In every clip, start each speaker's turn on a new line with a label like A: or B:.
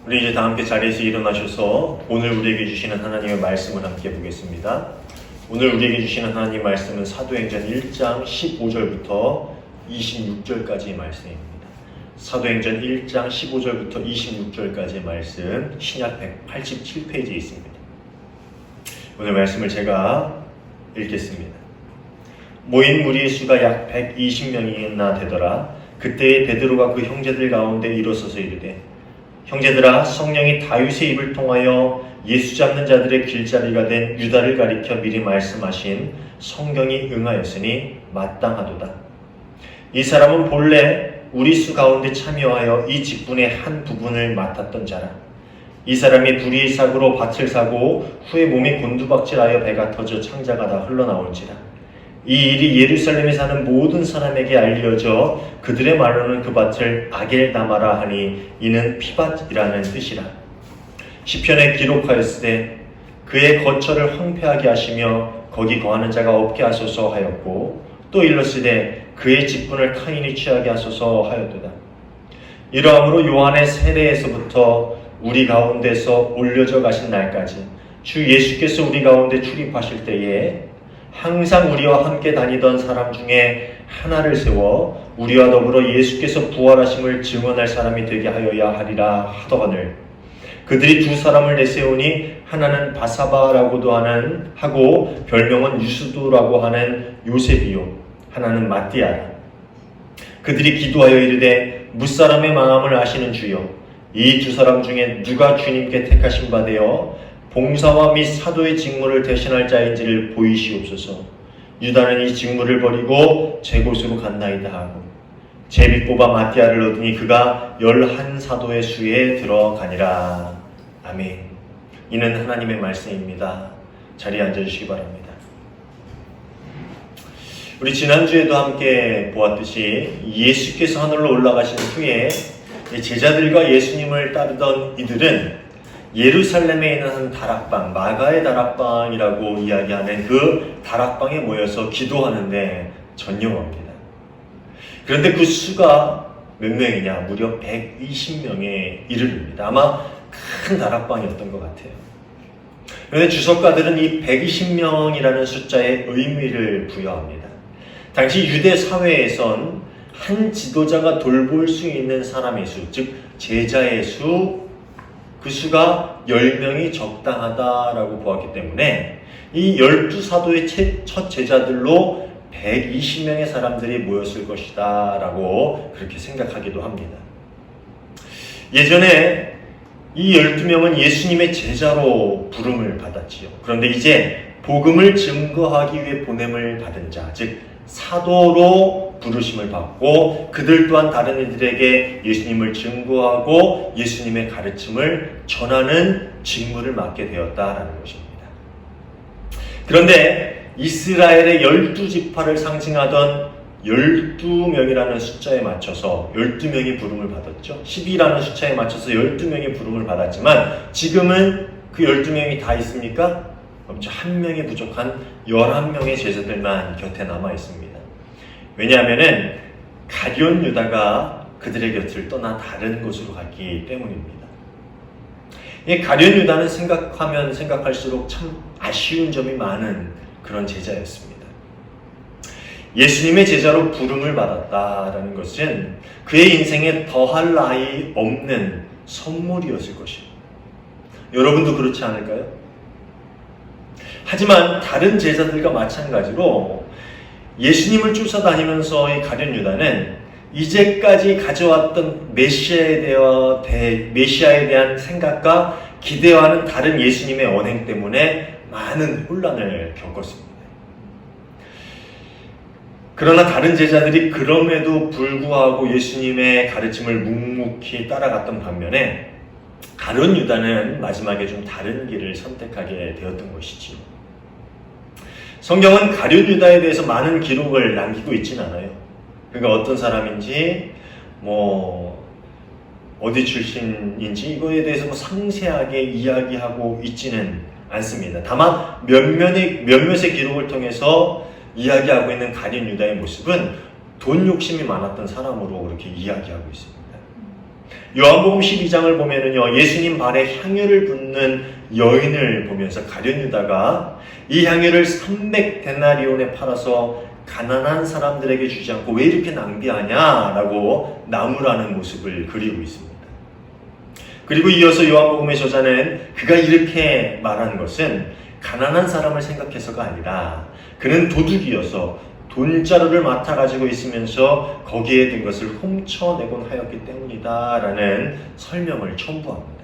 A: 우리 이제 다 함께 자리에서 일어나셔서 오늘 우리에게 주시는 하나님의 말씀을 함께 보겠습니다. 오늘 우리에게 주시는 하나님 말씀은 사도행전 1장 15절부터 26절까지의 말씀입니다. 사도행전 1장 15절부터 26절까지의 말씀, 신약 187페이지에 있습니다. 오늘 말씀을 제가 읽겠습니다. 모인 무리의 수가 약 120명이나 되더라. 그때에 베드로가 그 형제들 가운데 일어서서 이르되, 형제들아, 성령이 다윗의 입을 통하여 예수 잡는 자들의 길자리가 된 유다를 가리켜 미리 말씀하신 성경이 응하였으니 마땅하도다. 이 사람은 본래 우리 수 가운데 참여하여 이 직분의 한 부분을 맡았던 자라. 이 사람이 불의의 사고로 밭을 사고 후에 몸이 곤두박질하여 배가 터져 창자가 다 흘러나올지라. 이 일이 예루살렘에 사는 모든 사람에게 알려져 그들의 말로는 그 밭을 아겔다마라 하니 이는 피밭이라는 뜻이라. 시편에 기록하였으되 그의 거처를 황폐하게 하시며 거기 거하는 자가 없게 하소서 하였고, 또 일렀으되 그의 직분을 타인이 취하게 하소서 하였도다. 이러함으로 요한의 세례에서부터 우리 가운데서 올려져 가신 날까지 주 예수께서 우리 가운데 출입하실 때에 항상 우리와 함께 다니던 사람 중에 하나를 세워 우리와 더불어 예수께서 부활하심을 증언할 사람이 되게 하여야 하리라 하더거늘, 그들이 두 사람을 내세우니 하나는 바사바라고도 하고 별명은 유스도라고 하는 요셉이요, 하나는 마띠아라. 그들이 기도하여 이르되, 무사람의 마음을 아시는 주여, 이 두 사람 중에 누가 주님께 택하신 바 되어 봉사와 및 사도의 직무를 대신할 자인지를 보이시옵소서. 유다는 이 직무를 버리고 제 곳으로 갔나이다 하고 제비 뽑아 마띠아를 얻으니 그가 11사도의 수에 들어가니라. 아멘. 이는 하나님의 말씀입니다. 자리에 앉아주시기 바랍니다. 우리 지난주에도 함께 보았듯이 예수께서 하늘로 올라가신 후에 제자들과 예수님을 따르던 이들은 예루살렘에 있는 한 다락방, 마가의 다락방이라고 이야기하는 그 다락방에 모여서 기도하는데 전념합니다. 그런데 그 수가 몇 명이냐? 무려 120명에 이르릅니다. 아마 큰 다락방이었던 것 같아요. 그런데 주석가들은 이 120명이라는 숫자에 의미를 부여합니다. 당시 유대 사회에선 한 지도자가 돌볼 수 있는 사람의 수, 즉 제자의 수, 그 수가 10명이 적당하다라고 보았기 때문에 이 12사도의 첫 제자들로 120명의 사람들이 모였을 것이다 라고 그렇게 생각하기도 합니다. 예전에 이 12명은 예수님의 제자로 부름을 받았지요. 그런데 이제 복음을 증거하기 위해 보냄을 받은 자, 즉 사도로 부르심을 받고 그들 또한 다른 이들에게 예수님을 증거하고 예수님의 가르침을 전하는 직무를 맡게 되었다라는 것입니다. 그런데 이스라엘의 12지파를 상징하던 12명이라는 숫자에 맞춰서 12명이 부름을 받았죠. 12라는 숫자에 맞춰서 12명이 부름을 받았지만 지금은 그 12명이 다 있습니까? 없죠. 한 명이 부족한 11명의 제자들만 곁에 남아 있습니다. 왜냐하면은 가룟 유다가 그들의 곁을 떠나 다른 곳으로 갔기 때문입니다. 이 가룟 유다는 생각하면 생각할수록 참 아쉬운 점이 많은 그런 제자였습니다. 예수님의 제자로 부름을 받았다라는 것은 그의 인생에 더할 나위 없는 선물이었을 것입니다. 여러분도 그렇지 않을까요? 하지만 다른 제자들과 마찬가지로 예수님을 쫓아다니면서 이 가룟 유다는 이제까지 가져왔던 메시아에 대한 생각과 기대와는 다른 예수님의 언행 때문에 많은 혼란을 겪었습니다. 그러나 다른 제자들이 그럼에도 불구하고 예수님의 가르침을 묵묵히 따라갔던 반면에 가룟 유다는 마지막에 좀 다른 길을 선택하게 되었던 것이지요. 성경은 가룟 유다에 대해서 많은 기록을 남기고 있진 않아요. 그러니까 어떤 사람인지, 어디 출신인지 이거에 대해서 상세하게 이야기하고 있지는 않습니다. 다만 몇몇의 기록을 통해서 이야기하고 있는 가룟 유다의 모습은 돈 욕심이 많았던 사람으로 그렇게 이야기하고 있습니다. 요한복음 12장을 보면은요, 예수님 발에 향유를 붓는 여인을 보면서 가룟 유다가 이 향유를 300데나리온에 팔아서 가난한 사람들에게 주지 않고 왜 이렇게 낭비하냐라고 나무라는 모습을 그리고 있습니다. 그리고 이어서 요한복음의 저자는 그가 이렇게 말한 것은 가난한 사람을 생각해서가 아니라 그는 도둑이어서 돈자루를 맡아가지고 있으면서 거기에 든 것을 훔쳐내곤 하였기 때문이다 라는 설명을 첨부합니다.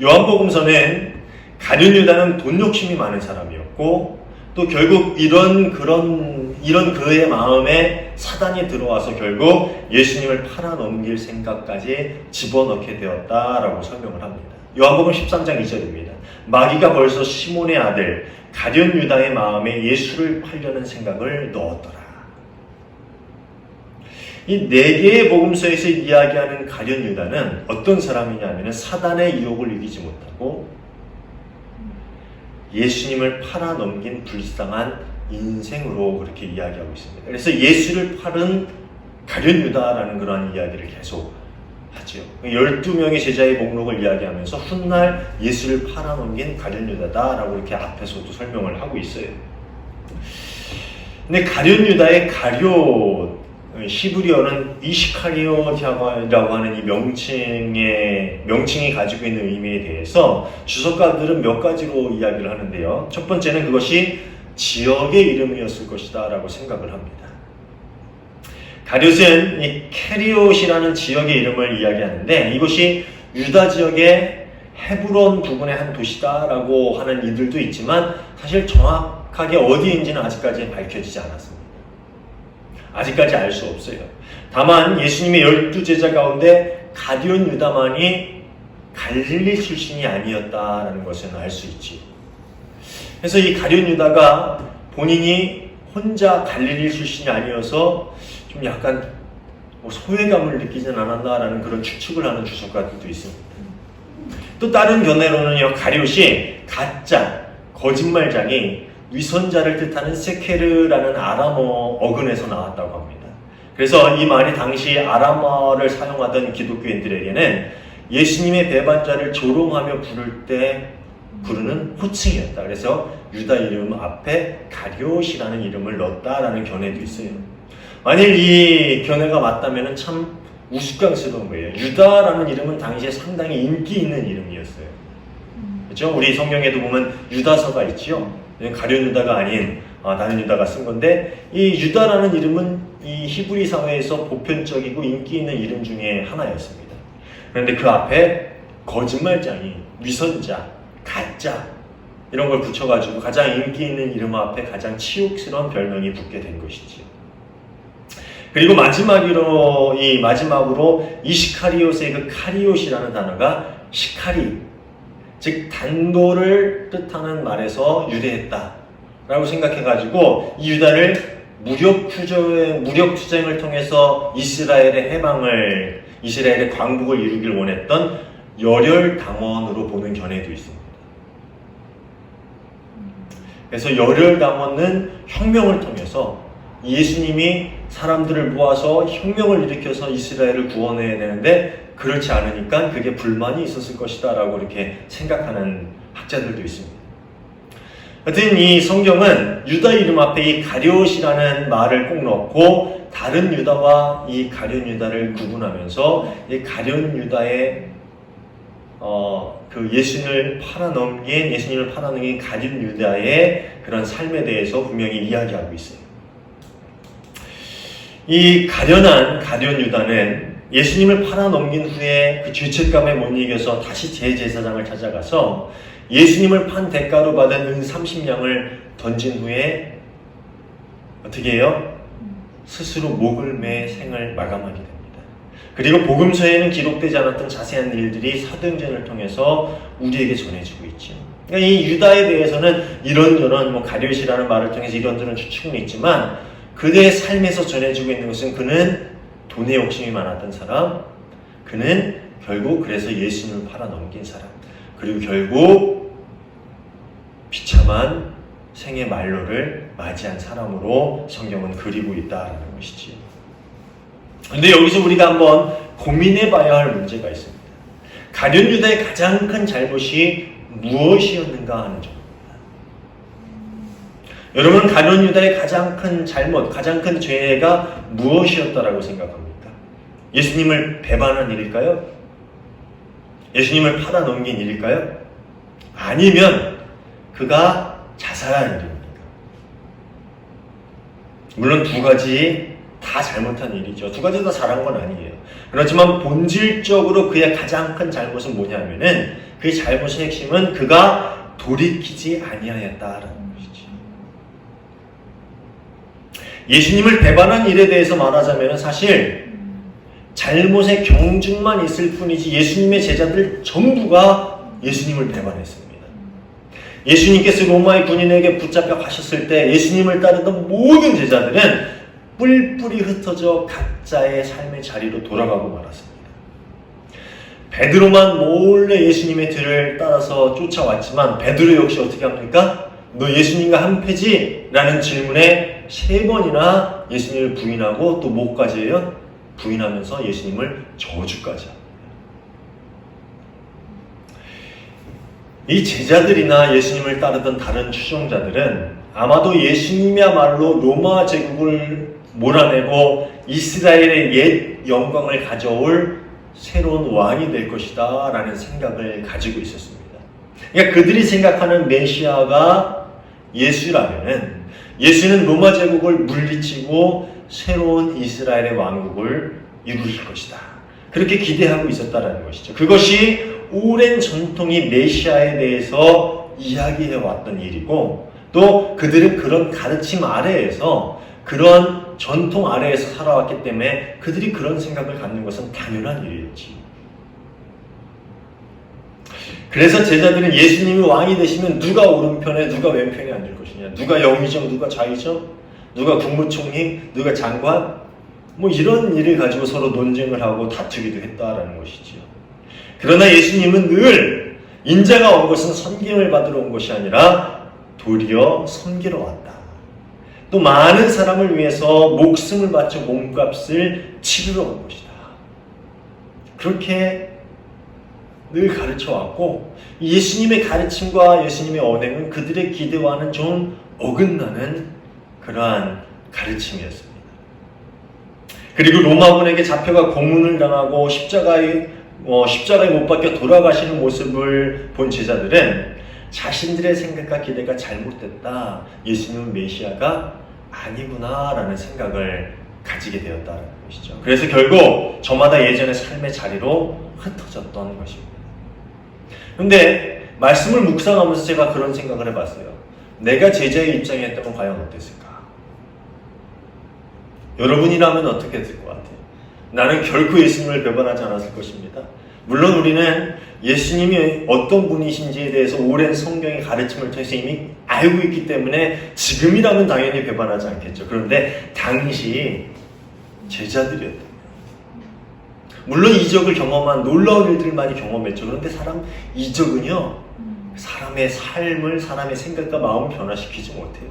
A: 요한복음서는 가룟 유다는 돈 욕심이 많은 사람이었고 또 결국 이런 그의 마음에 사단이 들어와서 결국 예수님을 팔아넘길 생각까지 집어넣게 되었다라고 설명을 합니다. 요한복음 13장 2절입니다. 마귀가 벌써 시몬의 아들 가룟 유다의 마음에 예수를 팔려는 생각을 넣었더라. 이 4개의 복음서에서 이야기하는 가룟 유다는 어떤 사람이냐면 사단의 유혹을 이기지 못하고 예수님을 팔아넘긴 불쌍한 인생으로 그렇게 이야기하고 있습니다. 그래서 예수를 팔은 가룟 유다라는 그런 이야기를 계속 하죠. 12명의 제자의 목록을 이야기하면서 훗날 예수를 팔아넘긴 가룟 유다다라고 이렇게 앞에서도 설명을 하고 있어요. 근데 가룟 유다의 가룟, 히브리어는 이시카리오라고 하는 이 명칭이 가지고 있는 의미에 대해서 주석가들은 몇 가지로 이야기를 하는데요. 첫 번째는 그것이 지역의 이름이었을 것이다 라고 생각을 합니다. 가룟은 이 캐리옷이라는 지역의 이름을 이야기하는데 이것이 유다 지역의 헤브론 부근의 한 도시다라고 하는 이들도 있지만 사실 정확하게 어디인지는 아직까지 밝혀지지 않았습니다. 아직까지 알 수 없어요. 다만 예수님의 12제자 가운데 가룟 유다만이 갈릴리 출신이 아니었다라는 것은 알 수 있지. 그래서 이 가룟 유다가 본인이 혼자 갈릴리 출신이 아니어서 좀 약간 소외감을 느끼진 않았나라는 그런 추측을 하는 주석가들도 있습니다. 또 다른 견해로는요, 가룟이 가짜, 거짓말장이 위선자를 뜻하는 세케르라는 아람어 어근에서 나왔다고 합니다. 그래서 이 말이 당시 아람어를 사용하던 기독교인들에게는 예수님의 배반자를 조롱하며 부를 때 부르는 호칭이었다. 그래서 유다 이름 앞에 가룟이라는 이름을 넣었다라는 견해도 있어요. 만일 이 견해가 맞다면 참 우스꽝스러운 거예요. 유다라는 이름은 당시에 상당히 인기 있는 이름이었어요. 그렇죠? 우리 성경에도 보면 유다서가 있죠. 가룟 유다가 아닌 다른 유다가 쓴 건데 이 유다라는 이름은 이 히브리 사회에서 보편적이고 인기 있는 이름 중에 하나였습니다. 그런데 그 앞에 거짓말장이, 위선자, 가짜 이런 걸 붙여가지고 가장 인기 있는 이름 앞에 가장 치욕스러운 별명이 붙게 된 것이지요. 그리고 마지막으로 이시카리옷의 그 카리옷이라는 단어가 시카리, 즉 단도를 뜻하는 말에서 유래했다라고 생각해가지고 이 유다를 무력 투쟁을 통해서 이스라엘의 광복을 이루길 원했던 열혈당원으로 보는 견해도 있습니다. 그래서 열혈당원은 혁명을 통해서 예수님이 사람들을 모아서 혁명을 일으켜서 이스라엘을 구원해야 되는데 그렇지 않으니까 그게 불만이 있었을 것이다 라고 이렇게 생각하는 학자들도 있습니다. 하여튼 이 성경은 유다 이름 앞에 이 가룟이라는 말을 꼭 넣고 다른 유다와 이 가룟 유다를 구분하면서 이 가룟 유다의 그 예수님을 팔아넘긴 가룟 유다의 그런 삶에 대해서 분명히 이야기하고 있어요. 이 가련한 가룟 유다는 예수님을 팔아넘긴 후에 그 죄책감에 못 이겨서 다시 제사장을 찾아가서 예수님을 판 대가로 받은 은 30냥을 던진 후에 어떻게 해요? 스스로 목을 매 생을 마감하게 됩니다. 그리고 복음서에는 기록되지 않았던 자세한 일들이 사도행전을 통해서 우리에게 전해지고 있죠. 그러니까 이 유다에 대해서는 이런저런 가룟이라는 말을 통해서 이런저런 추측은 있지만 그의 삶에서 전해지고 있는 것은 그는 돈에 욕심이 많았던 사람, 그는 결국 그래서 예수님을 팔아넘긴 사람, 그리고 결국 비참한 생의 만로를 맞이한 사람으로 성경은 그리고 있다라는 것이지. 근데 여기서 우리가 한번 고민해 봐야 할 문제가 있습니다. 가룟 유다의 가장 큰 잘못이 무엇이었는가 하는 점입니다. 여러분, 가룟 유다의 가장 큰 잘못, 가장 큰 죄가 무엇이었다라고 생각합니까? 예수님을 배반한 일일까요? 예수님을 팔아넘긴 일일까요? 아니면 그가 자살한 일입니까? 물론 두 가지 다 잘못한 일이죠. 두 가지 다 잘한 건 아니에요. 그렇지만 본질적으로 그의 가장 큰 잘못은 뭐냐면은 그 잘못의 핵심은 그가 돌이키지 아니하였다라는 것이죠. 예수님을 배반한 일에 대해서 말하자면 사실 잘못의 경중만 있을 뿐이지 예수님의 제자들 전부가 예수님을 배반했습니다. 예수님께서 로마의 군인에게 붙잡혀 가셨을 때 예수님을 따르던 모든 제자들은 뿔뿔이 흩어져 각자의 삶의 자리로 돌아가고 말았습니다. 베드로만 몰래 예수님의 뒤를 따라서 쫓아왔지만 베드로 역시 어떻게 합니까? 너 예수님과 한패지? 라는 질문에 3번이나 예수님을 부인하고 또 뭐까지 해요? 부인하면서 예수님을 저주까지 합니다. 이 제자들이나 예수님을 따르던 다른 추종자들은 아마도 예수님이야말로 로마 제국을 몰아내고 이스라엘의 옛 영광을 가져올 새로운 왕이 될 것이다 라는 생각을 가지고 있었습니다. 그러니까 그들이 생각하는 메시아가 예수라면은 예수는 로마 제국을 물리치고 새로운 이스라엘의 왕국을 이루실 것이다. 그렇게 기대하고 있었다라는 것이죠. 그것이 오랜 전통이 메시아에 대해서 이야기해왔던 일이고 또 그들은 그런 가르침 아래에서 그런 전통 아래에서 살아왔기 때문에 그들이 그런 생각을 갖는 것은 당연한 일이었지. 그래서 제자들은 예수님이 왕이 되시면 누가 오른편에 누가 왼편에 앉을 것이냐, 누가 영의정 누가 좌의정, 누가 국무총리 누가 장관, 뭐 이런 일을 가지고 서로 논쟁을 하고 다투기도 했다라는 것이지요. 그러나 예수님은 늘 인자가 온 것은 섬김을 받으러 온 것이 아니라 도리어 섬기러 왔다. 또 많은 사람을 위해서 목숨을 바쳐 몸값을 치르러 온 것이다. 그렇게 늘 가르쳐왔고 예수님의 가르침과 예수님의 언행은 그들의 기대와는 좀 어긋나는 그러한 가르침이었습니다. 그리고 로마군에게 잡혀가 고문을 당하고 십자가에 못 박혀 돌아가시는 모습을 본 제자들은 자신들의 생각과 기대가 잘못됐다. 예수님은 메시아가 아니구나 라는 생각을 가지게 되었다는 것이죠. 그래서 결국 저마다 예전의 삶의 자리로 흩어졌던 것입니다. 그런데 말씀을 묵상하면서 제가 그런 생각을 해봤어요. 내가 제자의 입장이었다면 과연 어땠을까? 여러분이라면 어떻게 했을 것 같아요? 나는 결코 예수님을 배반하지 않았을 것입니다. 물론 우리는 예수님이 어떤 분이신지에 대해서 오랜 성경의 가르침을 통해서 이미 알고 있기 때문에 지금이라면 당연히 배반하지 않겠죠. 그런데 당시 제자들이었다. 물론 이적을 경험한 놀라운 일들을 많이 경험했죠. 그런데 이적은요, 사람의 삶을, 사람의 생각과 마음을 변화시키지 못해요.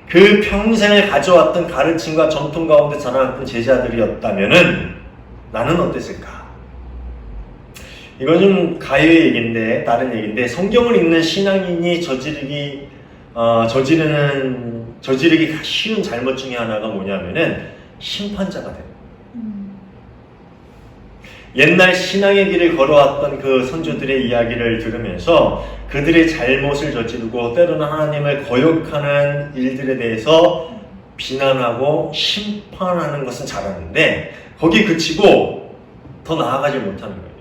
A: 그 평생을 가져왔던 가르침과 전통 가운데 자라났던 제자들이었다면은 나는 어땠을까? 이건 좀 가요의 얘기인데, 다른 얘기인데, 성경을 읽는 신앙인이 저지르기 쉬운 잘못 중에 하나가 뭐냐면은 심판자가 됩니다. 옛날 신앙의 길을 걸어왔던 그 선조들의 이야기를 들으면서 그들의 잘못을 저지르고 때로는 하나님을 거역하는 일들에 대해서 비난하고 심판하는 것은 잘하는데 거기에 그치고 더 나아가지 못하는 거예요.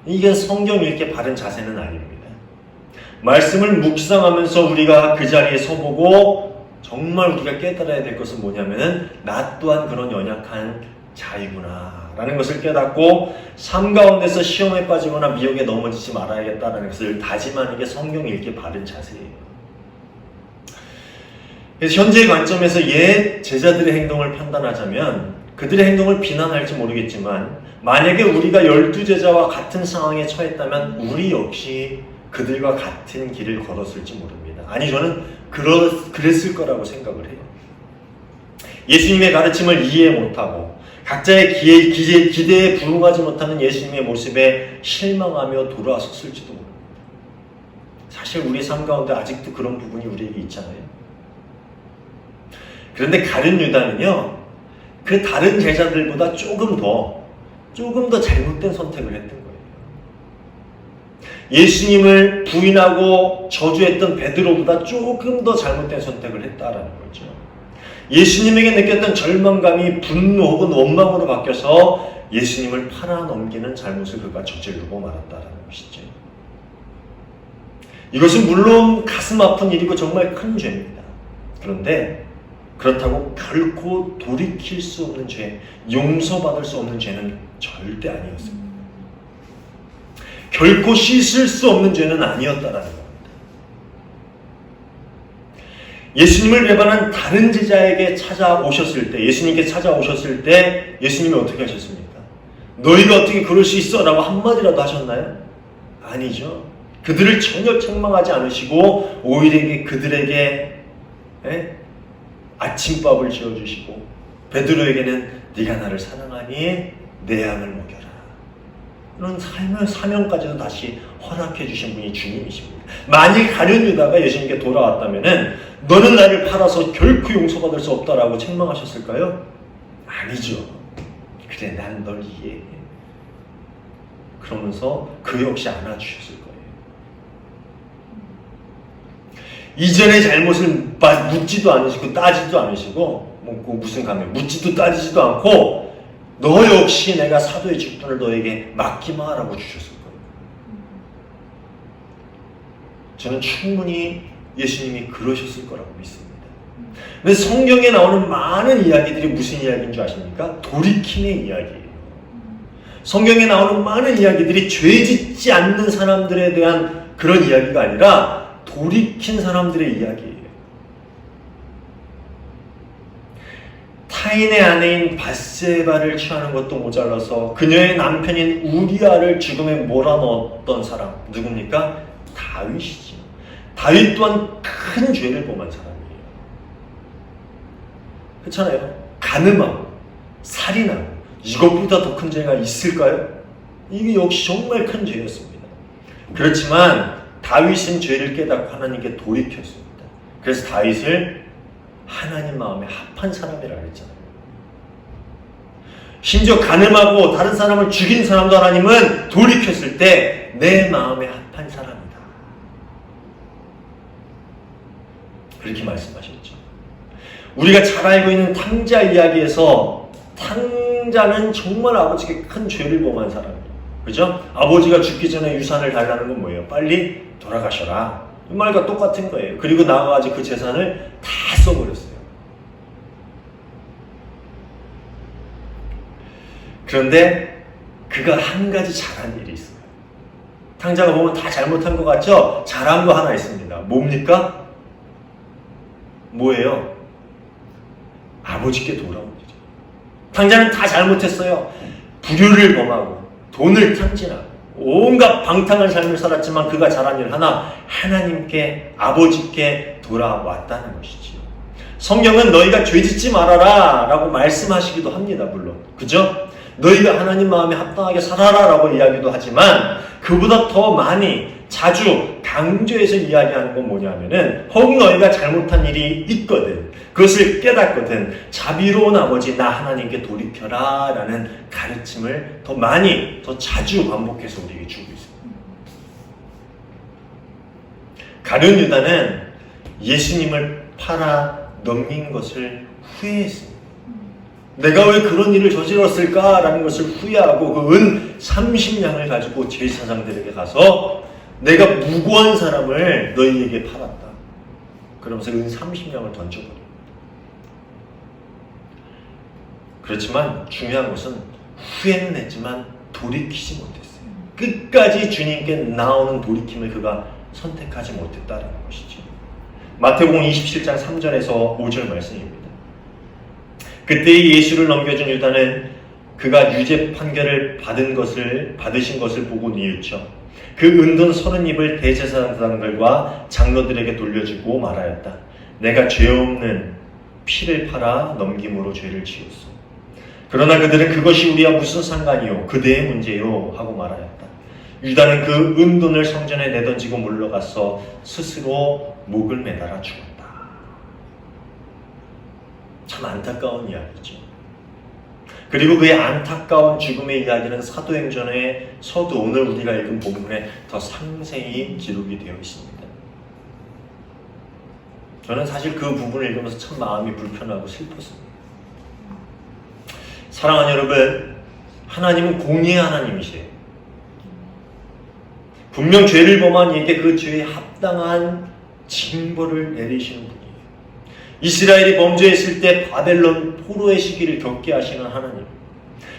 A: 이게 성경 읽기에 바른 자세는 아닙니다. 말씀을 묵상하면서 우리가 그 자리에 서보고 정말 우리가 깨달아야 될 것은 뭐냐면은 나 또한 그런 연약한 자이구나 라는 것을 깨닫고 삶 가운데서 시험에 빠지거나 미혹에 넘어지지 말아야겠다는 것을 다짐하는 게 성경 읽기에 바른 자세예요. 그래서 현재의 관점에서 옛 제자들의 행동을 판단하자면 그들의 행동을 비난할지 모르겠지만 만약에 우리가 12제자와 같은 상황에 처했다면 우리 역시 그들과 같은 길을 걸었을지 모릅니다. 아니 저는 그랬을 거라고 생각을 해요. 예수님의 가르침을 이해 못하고 각자의 기대에 부응하지 못하는 예수님의 모습에 실망하며 돌아섰을지도 모릅니다. 사실 우리 삶 가운데 아직도 그런 부분이 우리에게 있잖아요. 그런데 가룟 유다는요, 그 다른 제자들보다 조금 더 잘못된 선택을 했던 거예요. 예수님을 부인하고 저주했던 베드로보다 조금 더 잘못된 선택을 했다라는 거죠. 예수님에게 느꼈던 절망감이 분노 혹은 원망으로 바뀌어서 예수님을 팔아넘기는 잘못을 그가 저지르고 말았다라는 것이죠. 이것은 물론 가슴 아픈 일이고 정말 큰 죄입니다. 그런데 그렇다고 결코 돌이킬 수 없는 죄, 용서받을 수 없는 죄는 절대 아니었습니다. 결코 씻을 수 없는 죄는 아니었다라는 겁니다. 예수님을 배반한 다른 제자에게 찾아오셨을 때, 예수님께 찾아오셨을 때 예수님이 어떻게 하셨습니까? 너희가 어떻게 그럴 수 있어? 라고 한마디라도 하셨나요? 아니죠. 그들을 전혀 책망하지 않으시고 오히려 그들에게 아침밥을 지어주시고 베드로에게는 네가 나를 사랑하니 내 양을 먹여라. 이런 삶의 사명까지도 다시 허락해 주신 분이 주님이십니다. 만일 가룟 유다가 예수님께 돌아왔다면 너는 나를 팔아서 결코 용서받을 수 없다라고 책망하셨을까요? 아니죠. 그래, 난 널 이해해. 그러면서 그 역시 안아주셨을 거예요. 이전의 잘못을 묻지도 않으시고 따지도 않으시고 무슨 감명 묻지도 따지지도 않고 너 역시 내가 사도의 직분을 너에게 맡기마 하라고 주셨을 거예요. 저는 충분히 예수님이 그러셨을 거라고 믿습니다. 근데 성경에 나오는 많은 이야기들이 무슨 이야기인 줄 아십니까? 돌이킴의 이야기예요. 성경에 나오는 많은 이야기들이 죄 짓지 않는 사람들에 대한 그런 이야기가 아니라 돌이킨 사람들의 이야기예요. 타인의 아내인 밧세바를 취하는 것도 모자라서 그녀의 남편인 우리아를 죽음에 몰아넣었던 사람 누굽니까? 다윗이죠. 다윗 또한 큰 죄를 범한 사람이에요. 그렇잖아요. 간음하고 살인하고 이것보다 더 큰 죄가 있을까요? 이게 역시 정말 큰 죄였습니다. 그렇지만 다윗은 죄를 깨닫고 하나님께 돌이켰습니다. 그래서 다윗을 하나님 마음에 합한 사람이라고 했잖아요. 심지어 간음하고 다른 사람을 죽인 사람도 하나님은 돌이켰을 때 내 마음에 합한 사람이다. 그렇게 말씀하셨죠. 우리가 잘 알고 있는 탕자 이야기에서 탕자는 정말 아버지께 큰 죄를 범한 사람이에요. 그죠? 아버지가 죽기 전에 유산을 달라는 건 뭐예요? 빨리 돌아가셔라. 이 말과 똑같은 거예요. 그리고 나가가지고 그 재산을 다 써버렸어요. 그런데 그가 한 가지 잘한 일이 있어요. 탕자가 보면 다 잘못한 것 같죠? 잘한 거 하나 있습니다. 뭡니까? 뭐예요? 아버지께 돌아온 거죠. 탕자는 다 잘못했어요. 불효를 범하고 돈을 탕진하고 온갖 방탕한 삶을 살았지만 그가 잘한 일 하나, 하나님께 아버지께 돌아왔다는 것이지요. 성경은 너희가 죄짓지 말아라 라고 말씀하시기도 합니다. 물론 그죠? 너희가 하나님 마음에 합당하게 살아라 라고 이야기도 하지만 그보다 더 많이 자주 강조해서 이야기하는 건 뭐냐면은 혹 너희가 잘못한 일이 있거든, 그것을 깨닫거든, 자비로운 아버지 나 하나님께 돌이켜라 라는 가르침을 더 많이 더 자주 반복해서 우리에게 주고 있습니다. 가룟 유다는 예수님을 팔아 넘긴 것을 후회했습니다. 내가 왜 그런 일을 저질렀을까라는 것을 후회하고 그 은 30냥을 가지고 제사장들에게 가서 내가 무고한 사람을 너희에게 팔았다. 그러면서 은 30냥을 던져버립니다. 그렇지만 중요한 것은 후회는 했지만 돌이키지 못했어요. 끝까지 주님께 나오는 돌이킴을 그가 선택하지 못했다는 것이죠. 마태복음 27장 3절에서 5절 말씀입니다. 그때 예수를 넘겨준 유다는 그가 유죄 판결을 받으신 것을 보고 뉘우쳐 그 은돈 30입을 대제사장들과 장로들에게 돌려주고 말하였다. 내가 죄 없는 피 피를 팔아 넘김으로 죄를 지었어. 그러나 그들은 그것이 우리와 무슨 상관이요? 그대의 문제요? 하고 말하였다. 유다는 그 은돈을 성전에 내던지고 물러가서 스스로 목을 매달아 죽었다. 참 안타까운 이야기죠. 그리고 그의 안타까운 죽음의 이야기는 사도행전에서도 오늘 우리가 읽은 본문에 더 상세히 기록이 되어 있습니다. 저는 사실 그 부분을 읽으면서 참 마음이 불편하고 슬펐습니다. 사랑하는 여러분, 하나님은 공의의 하나님이세요. 분명 죄를 범한 이에게 그 죄에 합당한 징벌을 내리시는 분이에요. 이스라엘이 범죄했을 때 바벨론 포로의 시기를 겪게 하시는 하나님.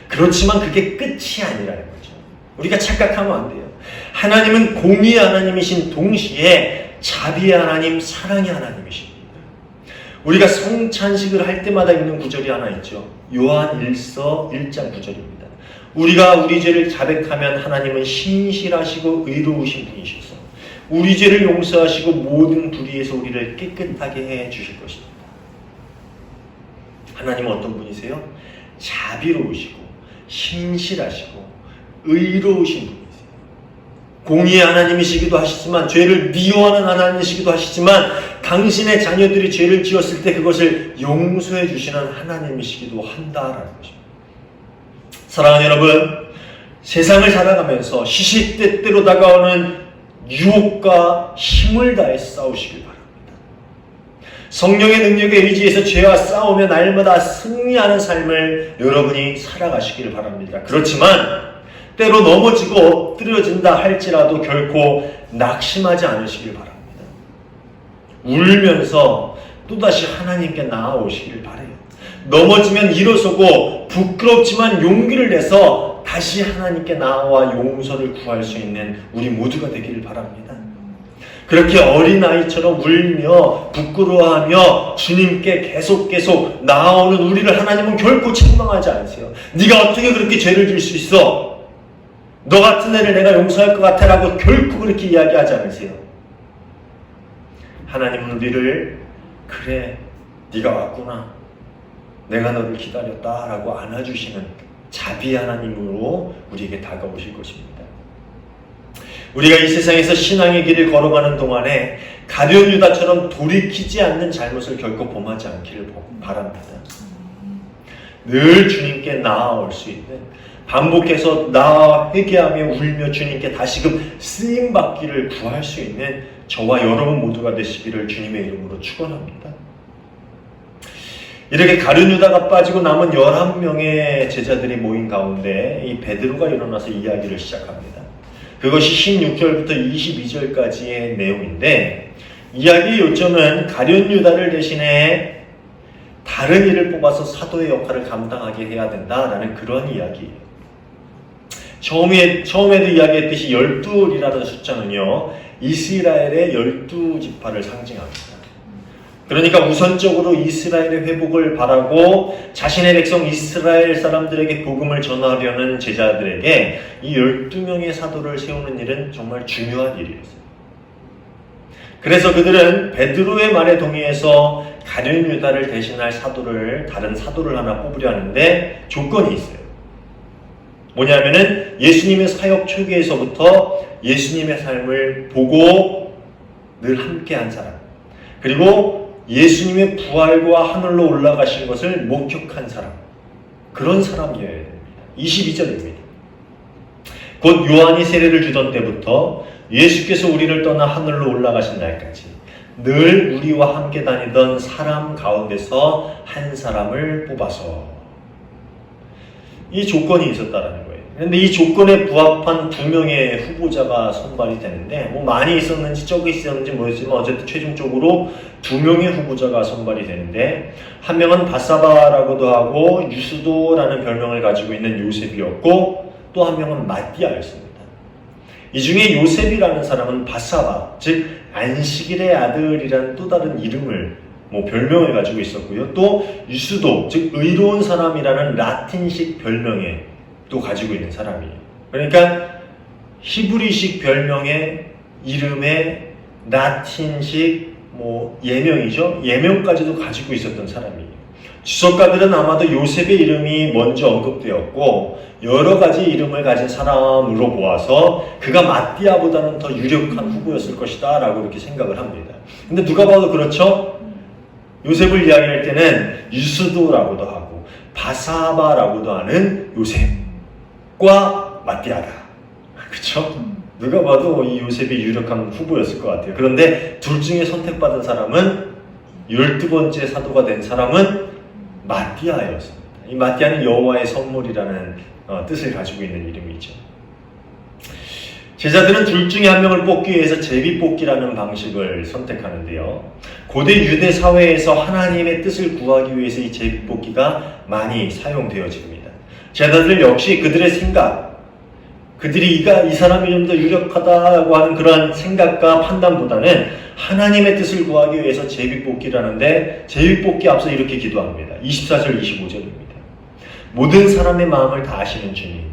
A: 그렇지만 그게 끝이 아니라는 거죠. 우리가 착각하면 안 돼요. 하나님은 공의의 하나님이신 동시에 자비의 하나님, 사랑의 하나님이십니다. 우리가 성찬식을 할 때마다 읽는 구절이 하나 있죠. 요한 1서 1장 9절입니다. 우리가 우리 죄를 자백하면 하나님은 신실하시고 의로우신 분이셔서 우리 죄를 용서하시고 모든 불의에서 우리를 깨끗하게 해 주실 것입니다. 하나님은 어떤 분이세요? 자비로우시고 신실하시고 의로우신 분이세요. 공의의 하나님이시기도 하시지만 죄를 미워하는 하나님이시기도 하시지만 당신의 자녀들이 죄를 지었을 때 그것을 용서해 주시는 하나님이시기도 한다라는 것입니다. 사랑하는 여러분, 세상을 살아가면서 시시때때로 다가오는 유혹과 힘을 다해 싸우시길 바랍니다. 성령의 능력에 의지해서 죄와 싸우며 날마다 승리하는 삶을 여러분이 살아가시길 바랍니다. 그렇지만 때로 넘어지고 엎드려진다 할지라도 결코 낙심하지 않으시길 바랍니다. 울면서 또다시 하나님께 나아오시길 바라요. 넘어지면 일어서고 부끄럽지만 용기를 내서 다시 하나님께 나아와 용서를 구할 수 있는 우리 모두가 되기를 바랍니다. 그렇게 어린아이처럼 울며 부끄러워하며 주님께 계속 나아오는 우리를 하나님은 결코 책망하지 않으세요. 네가 어떻게 그렇게 죄를 질 수 있어? 너 같은 애를 내가 용서할 것 같아 라고 결코 그렇게 이야기하지 않으세요. 하나님은 우리를 그래 네가 왔구나 내가 너를 기다렸다 라고 안아주시는 자비 하나님으로 우리에게 다가오실 것입니다. 우리가 이 세상에서 신앙의 길을 걸어가는 동안에 가룟 유다처럼 돌이키지 않는 잘못을 결코 범하지 않기를 바랍니다. 늘 주님께 나아올 수 있는 반복해서 나아 회개하며 울며 주님께 다시금 쓰임받기를 구할 수 있는 저와 여러분 모두가 되시기를 주님의 이름으로 축원합니다. 이렇게 가룟 유다가 빠지고 남은 11명의 제자들이 모인 가운데 이 베드로가 일어나서 이야기를 시작합니다. 그것이 16절부터 22절까지의 내용인데 이야기의 요점은 가룟 유다를 대신해 다른 이를 뽑아서 사도의 역할을 감당하게 해야 된다라는 그런 이야기예요. 처음에도 이야기했듯이 12이라는 숫자는요 이스라엘의 12지파를 상징합니다. 그러니까 우선적으로 이스라엘의 회복을 바라고 자신의 백성 이스라엘 사람들에게 복음을 전하려는 제자들에게 이 12명의 사도를 세우는 일은 정말 중요한 일이었어요. 그래서 그들은 베드로의 말에 동의해서 가룟 유다를 대신할 다른 사도를 하나 뽑으려 하는데 조건이 있어요. 뭐냐면은 예수님의 사역 초기에서부터 예수님의 삶을 보고 늘 함께한 사람, 그리고 예수님의 부활과 하늘로 올라가신 것을 목격한 사람, 그런 사람이어야 됩니다. 22절입니다. 곧 요한이 세례를 주던 때부터 예수께서 우리를 떠나 하늘로 올라가신 날까지 늘 우리와 함께 다니던 사람 가운데서 한 사람을 뽑아서, 이 조건이 있었다라는 거예요. 그런데 이 조건에 부합한 2명의 후보자가 선발이 되는데 많이 있었는지 적게 있었는지 모르겠지만 어쨌든 최종적으로 2명의 후보자가 선발이 되는데 한 명은 바사바라고도 하고 유스도라는 별명을 가지고 있는 요셉이었고 또 한 명은 마띠아였습니다. 이 중에 요셉이라는 사람은 바사바, 즉 안식일의 아들이라는 또 다른 이름을 별명을 가지고 있었고요. 또 유스도, 즉 의로운 사람이라는 라틴식 별명에 또 가지고 있는 사람이에요. 그러니까 히브리식 별명의 이름에 라틴식 예명이죠. 예명까지도 가지고 있었던 사람이에요. 주석가들은 아마도 요셉의 이름이 먼저 언급되었고 여러 가지 이름을 가진 사람으로 보아서 그가 마띠아보다는 더 유력한 후보였을 것이다 라고 이렇게 생각을 합니다. 근데 누가 봐도 그렇죠? 요셉을 이야기할 때는 유스도라고도 하고 바사바라고도 하는 요셉과 마띠아다. 그렇죠? 누가 봐도 이 요셉이 유력한 후보였을 것 같아요. 그런데 둘 중에 선택받은 사람은 12번째 사도가 된 사람은 마띠아였습니다. 이 마띠아는 여호와의 선물이라는 뜻을 가지고 있는 이름이죠. 제자들은 둘 중에 한 명을 뽑기 위해서 제비뽑기라는 방식을 선택하는데요. 고대 유대 사회에서 하나님의 뜻을 구하기 위해서 이 제비뽑기가 많이 사용되어집니다. 제자들 역시 그들의 생각, 그들이 이 사람이 좀 더 유력하다고 하는 그러한 생각과 판단보다는 하나님의 뜻을 구하기 위해서 제비뽑기를 하는데 제비뽑기 앞서 이렇게 기도합니다. 24절 25절입니다. 모든 사람의 마음을 다 아시는 주님,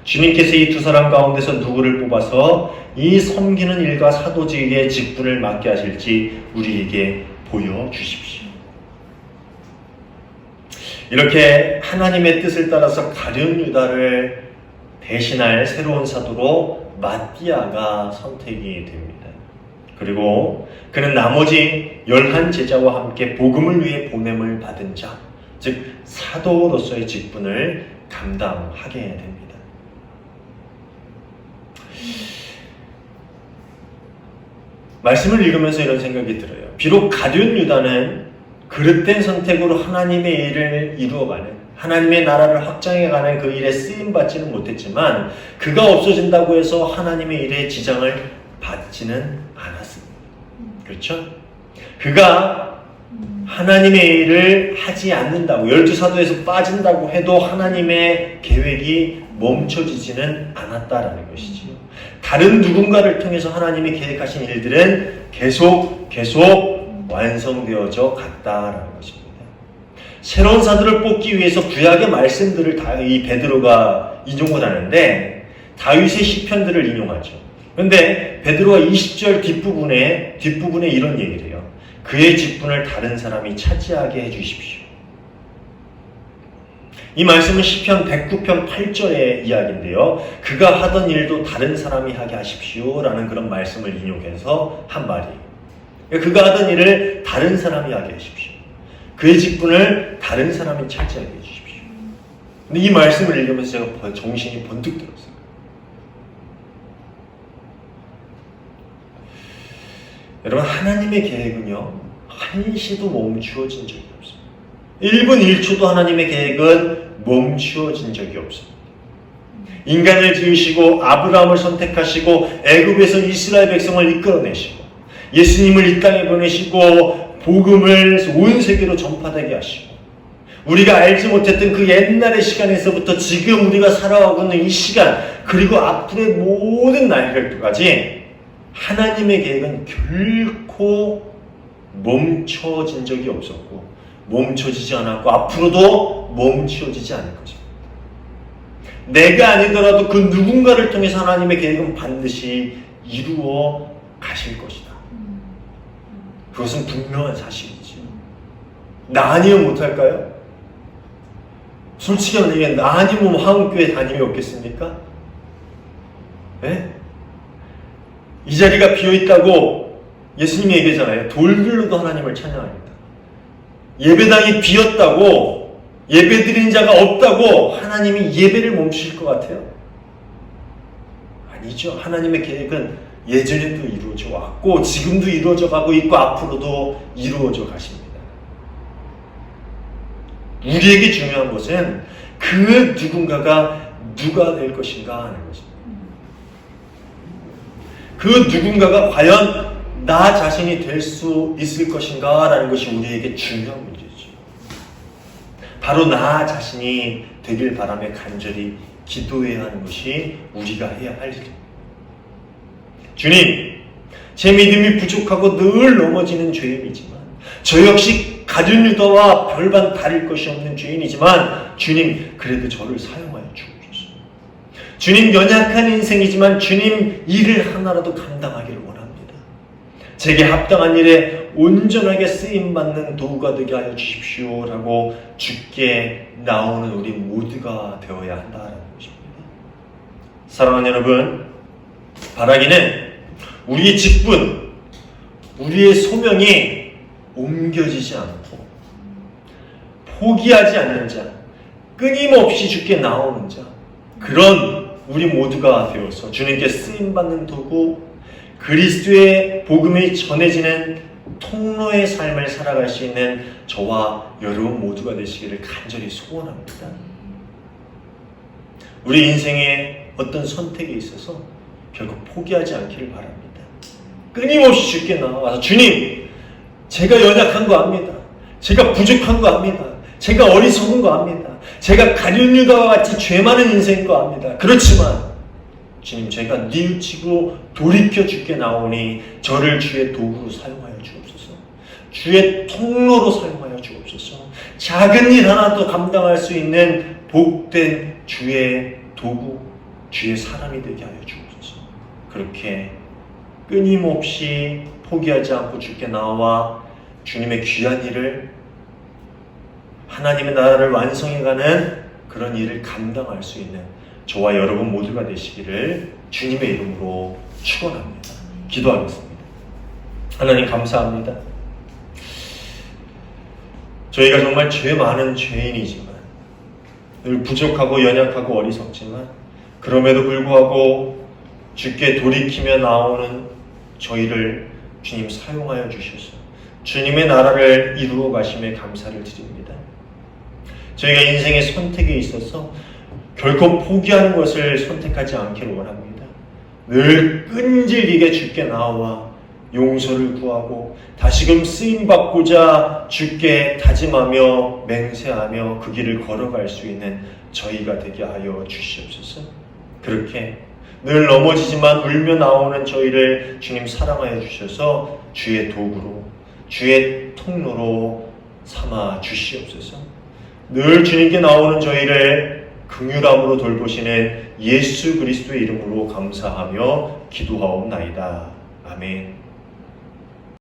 A: 주님께서 이 두 사람 가운데서 누구를 뽑아서 이 섬기는 일과 사도직의 직분을 맡게 하실지 우리에게 보여주십시오. 이렇게 하나님의 뜻을 따라서 가룟 유다를 대신할 새로운 사도로 마띠아가 선택이 됩니다. 그리고 그는 나머지 11제자와 함께 복음을 위해 보냄을 받은 자, 즉 사도로서의 직분을 감당하게 됩니다. 말씀을 읽으면서 이런 생각이 들어요. 비록 가룟 유다는 그릇된 선택으로 하나님의 일을 이루어가는, 하나님의 나라를 확장해가는 그 일에 쓰임받지는 못했지만 그가 없어진다고 해서 하나님의 일에 지장을 받지는 않았습니다. 그렇죠? 그가 하나님의 일을 하지 않는다고, 12사도에서 빠진다고 해도 하나님의 계획이 멈춰지지는 않았다라는 것이지요. 다른 누군가를 통해서 하나님이 계획하신 일들은 계속 완성되어져 갔다라는 것입니다. 새로운 사도를 뽑기 위해서 구약의 말씀들을 이 베드로가 인용을 하는데 다윗의 시편들을 인용하죠. 그런데 베드로가 20절 뒷부분에 이런 얘기를 해요. 그의 직분을 다른 사람이 차지하게 해주십시오. 이 말씀은 시편 109편 8절의 이야기인데요. 그가 하던 일도 다른 사람이 하게 하십시오 라는 그런 말씀을 인용해서 한 말이에요. 그가 하던 일을 다른 사람이 하게 하십시오. 그의 직분을 다른 사람이 차지하게 해주십시오. 근데 이 말씀을 읽으면서 제가 정신이 번뜩 들었어요. 여러분, 하나님의 계획은요, 한시도 멈추어진 적이 없습니다. 1분 1초도 하나님의 계획은 멈추어진 적이 없습니다. 인간을 지으시고 아브라함을 선택하시고 애굽에서 이스라엘 백성을 이끌어내시고 예수님을 이 땅에 보내시고 복음을 온 세계로 전파되게 하시고 우리가 알지 못했던 그 옛날의 시간에서부터 지금 우리가 살아가고 있는 이 시간, 그리고 앞으로의 모든 날들까지 하나님의 계획은 결코 멈춰진 적이 없었고 멈춰지지 않았고 앞으로도 멈춰지지 않을 것입니다. 내가 아니더라도 그 누군가를 통해서 하나님의 계획은 반드시 이루어 가실 것이다. 그것은 분명한 사실이죠. 나 아니면 못할까요? 솔직히 말하면 나 아니면 한국교회 다님이 없겠습니까? 네? 이 자리가 비어있다고 예수님이 얘기하잖아요. 돌들로도 하나님을 찬양합니다. 예배당이 비었다고, 예배드린 자가 없다고 하나님이 예배를 멈추실 것 같아요? 아니죠. 하나님의 계획은 예전에도 이루어져 왔고 지금도 이루어져 가고 있고 앞으로도 이루어져 가십니다. 우리에게 중요한 것은 그 누군가가 누가 될 것인가 하는 것입니다. 그 누군가가 과연 나 자신이 될 수 있을 것인가 라는 것이 우리에게 중요한 문제죠. 바로 나 자신이 되길 바라며 간절히 기도해야 하는 것이 우리가 해야 할 일입니다. 주님, 제 믿음이 부족하고 늘 넘어지는 죄인이지만 저 역시 가룟 유다와 별반 다를 것이 없는 죄인이지만 주님, 그래도 저를 사용하여 주옵소서. 주님, 연약한 인생이지만 주님 일을 하나라도 감당하기를 원합니다. 제게 합당한 일에 온전하게 쓰임받는 도구가 되게 하여 주십시오라고 주께 나오는 우리 모두가 되어야 한다라는 것입니다. 사랑하는 여러분, 바라기는 우리의 직분, 우리의 소명이 옮겨지지 않고 포기하지 않는 자, 끊임없이 주께 나오는 자, 그런 우리 모두가 되어서 주님께 쓰임받는 도구, 그리스도의 복음이 전해지는 통로의 삶을 살아갈 수 있는 저와 여러분 모두가 되시기를 간절히 소원합니다. 우리 인생에 어떤 선택에 있어서 결국 포기하지 않기를 바랍니다. 끊임없이 주께 나와서 주님, 제가 연약한 거 압니다. 제가 부족한 거 압니다. 제가 어리석은 거 압니다. 제가 가룟유다와 같이 죄 많은 인생인 거 압니다. 그렇지만 주님, 제가 뉘우치고 돌이켜 주께 나오니 저를 주의 도구로 사용하여 주옵소서. 주의 통로로 사용하여 주옵소서. 작은 일 하나도 감당할 수 있는 복된 주의 도구, 주의 사람이 되게 하여 주옵소서. 그렇게 끊임없이 포기하지 않고 주께 나와 주님의 귀한 일을, 하나님의 나라를 완성해가는 그런 일을 감당할 수 있는 저와 여러분 모두가 되시기를 주님의 이름으로 축원합니다. 기도하겠습니다. 하나님 감사합니다. 저희가 정말 죄 많은 죄인이지만, 늘 부족하고 연약하고 어리석지만, 그럼에도 불구하고 주께 돌이키며 나오는 저희를 주님 사용하여 주셔서 주님의 나라를 이루어 가심에 감사를 드립니다. 저희가 인생의 선택에 있어서 결코 포기하는 것을 선택하지 않기를 원합니다. 늘 끈질기게 주께 나와 용서를 구하고 다시금 쓰임받고자 주께 다짐하며 맹세하며 그 길을 걸어갈 수 있는 저희가 되게 하여 주시옵소서. 그렇게 늘 넘어지지만 울며 나오는 저희를 주님 사랑하여 주셔서 주의 도구로, 주의 통로로 삼아 주시옵소서. 늘 주님께 나오는 저희를 긍휼함으로 돌보시는 예수 그리스도의 이름으로 감사하며 기도하옵나이다. 아멘.